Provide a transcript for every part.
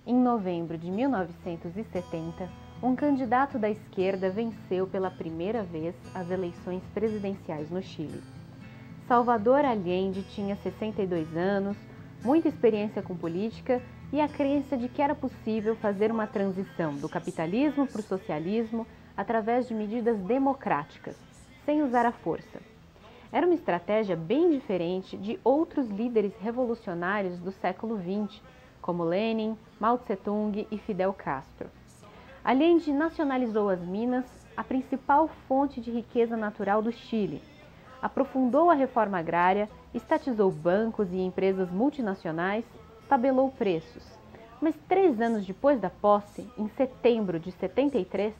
Em novembro de 1970, um candidato da esquerda venceu pela primeira vez as eleições presidenciais no Chile. Salvador Allende tinha 62 anos, muita experiência com política e a crença de que era possível fazer uma transição do capitalismo para o socialismo através de medidas democráticas, sem usar a força. Era uma estratégia bem diferente de outros líderes revolucionários do século XX, como Lenin, Mao Tse-tung e Fidel Castro. Allende nacionalizou as minas, a principal fonte de riqueza natural do Chile, aprofundou a reforma agrária, estatizou bancos e empresas multinacionais, tabelou preços. Mas 3 anos depois da posse, em setembro de 73,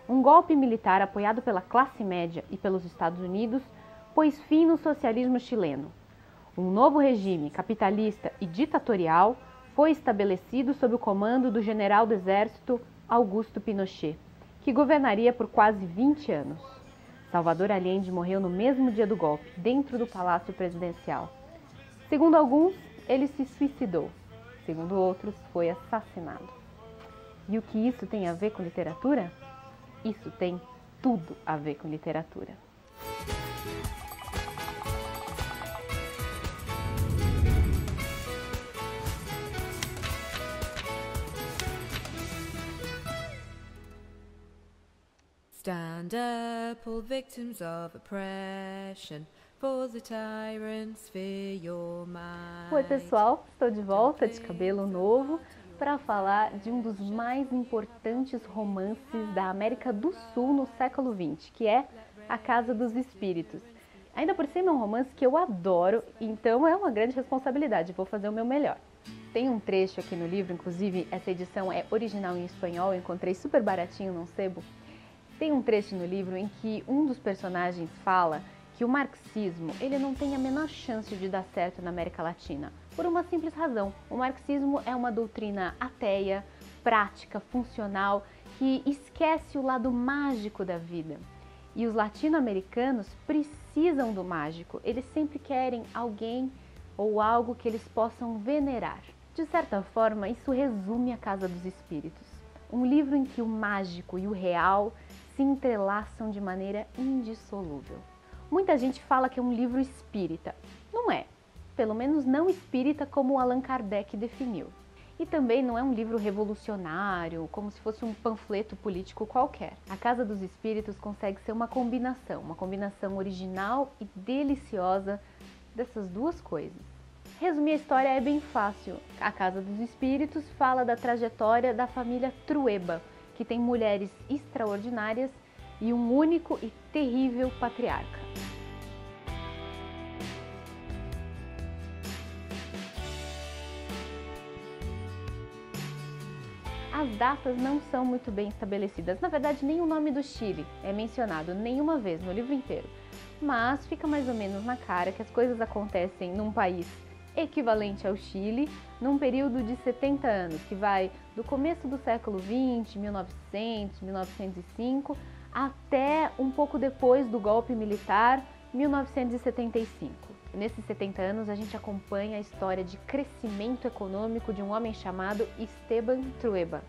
um golpe militar apoiado pela classe média e pelos Estados Unidos pôs fim no socialismo chileno. Um novo regime capitalista e ditatorial foi estabelecido sob o comando do general do exército Augusto Pinochet, que governaria por quase 20 anos. Salvador Allende morreu no mesmo dia do golpe, dentro do Palácio Presidencial. Segundo alguns, ele se suicidou. Segundo outros, foi assassinado. E o que isso tem a ver com literatura? Isso tem tudo a ver com literatura. Stand up, all victims of oppression, for the tyrants fear your might. Oi pessoal, estou de volta de cabelo novo para falar de um dos mais importantes romances da América do Sul no século XX, que é A Casa dos Espíritos. Ainda por cima é um romance que eu adoro, então é uma grande responsabilidade, vou fazer o meu melhor. Tem um trecho aqui no livro, inclusive essa edição é original em espanhol, eu encontrei super baratinho num sebo. Tem um trecho no livro em que um dos personagens fala que o marxismo ele não tem a menor chance de dar certo na América Latina, por uma simples razão. O marxismo é uma doutrina ateia, prática, funcional, que esquece o lado mágico da vida. E os latino-americanos precisam do mágico, eles sempre querem alguém ou algo que eles possam venerar. De certa forma, isso resume A Casa dos Espíritos. Um livro em que o mágico e o real se entrelaçam de maneira indissolúvel. Muita gente fala que é um livro espírita. Não é. Pelo menos não espírita como Allan Kardec definiu. E também não é um livro revolucionário, como se fosse um panfleto político qualquer. A Casa dos Espíritos consegue ser uma combinação original e deliciosa dessas duas coisas. Resumir a história é bem fácil. A Casa dos Espíritos fala da trajetória da família Trueba, que tem mulheres extraordinárias e um único e terrível patriarca. As datas não são muito bem estabelecidas, na verdade nem o nome do Chile é mencionado nenhuma vez no livro inteiro, mas fica mais ou menos na cara que as coisas acontecem num país equivalente ao Chile, num período de 70 anos, que vai do começo do século XX, 1900, 1905, até um pouco depois do golpe militar, 1975. Nesses 70 anos, a gente acompanha a história de crescimento econômico de um homem chamado Esteban Trueba.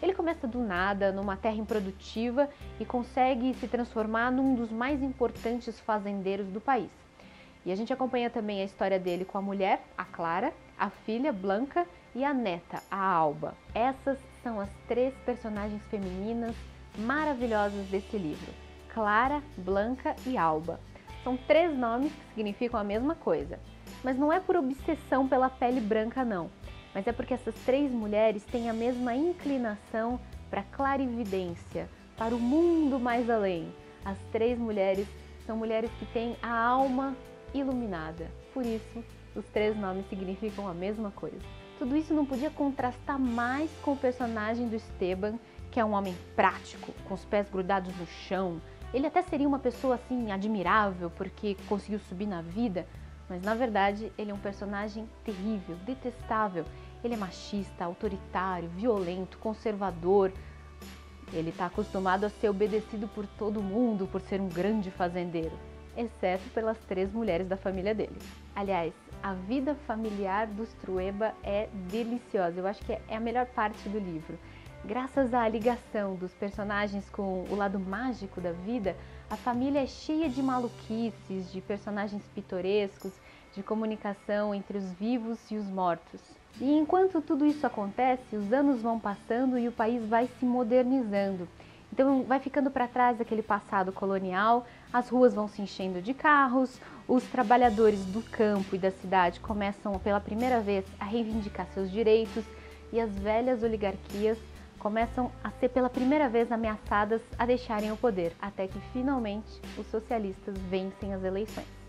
Ele começa do nada, numa terra improdutiva, e consegue se transformar num dos mais importantes fazendeiros do país. E a gente acompanha também a história dele com a mulher, a Clara, a filha, Blanca, e a neta, a Alba. Essas são as 3 personagens femininas maravilhosas desse livro. Clara, Blanca e Alba. São 3 nomes que significam a mesma coisa. Mas não é por obsessão pela pele branca, não. Mas é porque essas 3 mulheres têm a mesma inclinação para a clarividência, para o mundo mais além. As 3 mulheres são mulheres que têm a alma iluminada. Por isso, os 3 nomes significam a mesma coisa. Tudo isso não podia contrastar mais com o personagem do Esteban, que é um homem prático, com os pés grudados no chão. Ele até seria uma pessoa assim admirável porque conseguiu subir na vida, mas na verdade ele é um personagem terrível, detestável. Ele é machista, autoritário, violento, conservador. Ele está acostumado a ser obedecido por todo mundo por ser um grande fazendeiro, exceto pelas 3 mulheres da família dele. Aliás, a vida familiar dos Trueba é deliciosa. Eu acho que é a melhor parte do livro. Graças à ligação dos personagens com o lado mágico da vida, a família é cheia de maluquices, de personagens pitorescos, de comunicação entre os vivos e os mortos. E enquanto tudo isso acontece, os anos vão passando e o país vai se modernizando. Então vai ficando para trás aquele passado colonial, as ruas vão se enchendo de carros, os trabalhadores do campo e da cidade começam pela primeira vez a reivindicar seus direitos e as velhas oligarquias começam a ser pela primeira vez ameaçadas a deixarem o poder, até que finalmente os socialistas vencem as eleições.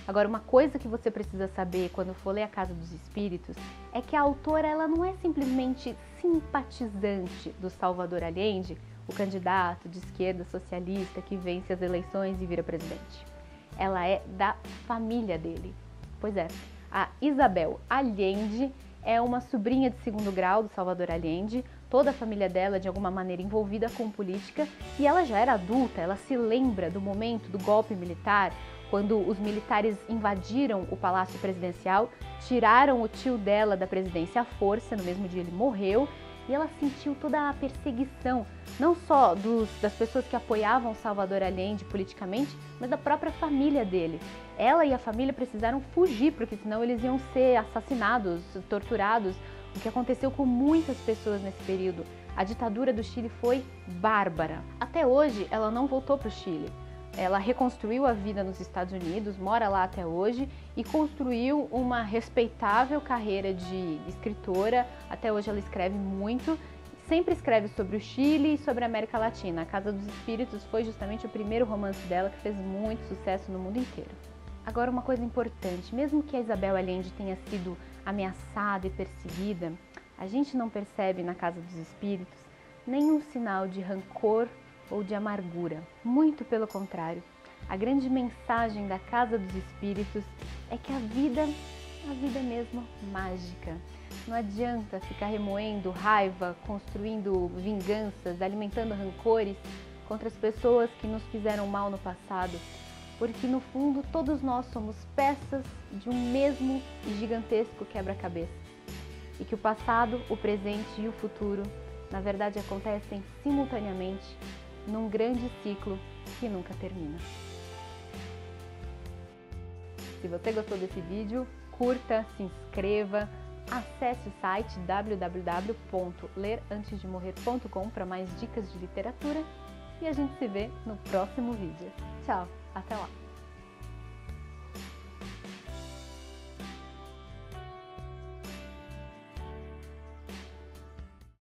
Agora, uma coisa que você precisa saber quando for ler A Casa dos Espíritos é que a autora ela não é simplesmente simpatizante do Salvador Allende, o candidato de esquerda socialista que vence as eleições e vira presidente. Ela é da família dele. Pois é, a Isabel Allende é uma sobrinha de segundo grau do Salvador Allende, toda a família dela de alguma maneira envolvida com política e ela já era adulta, ela se lembra do momento do golpe militar, quando os militares invadiram o Palácio Presidencial, tiraram o tio dela da presidência à força, no mesmo dia ele morreu, e ela sentiu toda a perseguição, não só das pessoas que apoiavam Salvador Allende politicamente, mas da própria família dele. Ela e a família precisaram fugir, porque senão eles iam ser assassinados, torturados, o que aconteceu com muitas pessoas nesse período. A ditadura do Chile foi bárbara. Até hoje, ela não voltou para o Chile. Ela reconstruiu a vida nos Estados Unidos, mora lá até hoje e construiu uma respeitável carreira de escritora. Até hoje ela escreve muito, sempre escreve sobre o Chile e sobre a América Latina. A Casa dos Espíritos foi justamente o primeiro romance dela que fez muito sucesso no mundo inteiro. Agora, uma coisa importante, mesmo que a Isabel Allende tenha sido ameaçada e perseguida, a gente não percebe na Casa dos Espíritos nenhum sinal de rancor ou de amargura. Muito pelo contrário, a grande mensagem da Casa dos Espíritos é que a vida é mesmo mágica. Não adianta ficar remoendo raiva, construindo vinganças, alimentando rancores contra as pessoas que nos fizeram mal no passado, porque no fundo todos nós somos peças de um mesmo e gigantesco quebra-cabeça. E que o passado, o presente e o futuro, na verdade, acontecem simultaneamente num grande ciclo que nunca termina. Se você gostou desse vídeo, curta, se inscreva, acesse o site www.lerantesdemorrer.com para mais dicas de literatura e a gente se vê no próximo vídeo. Tchau, até lá!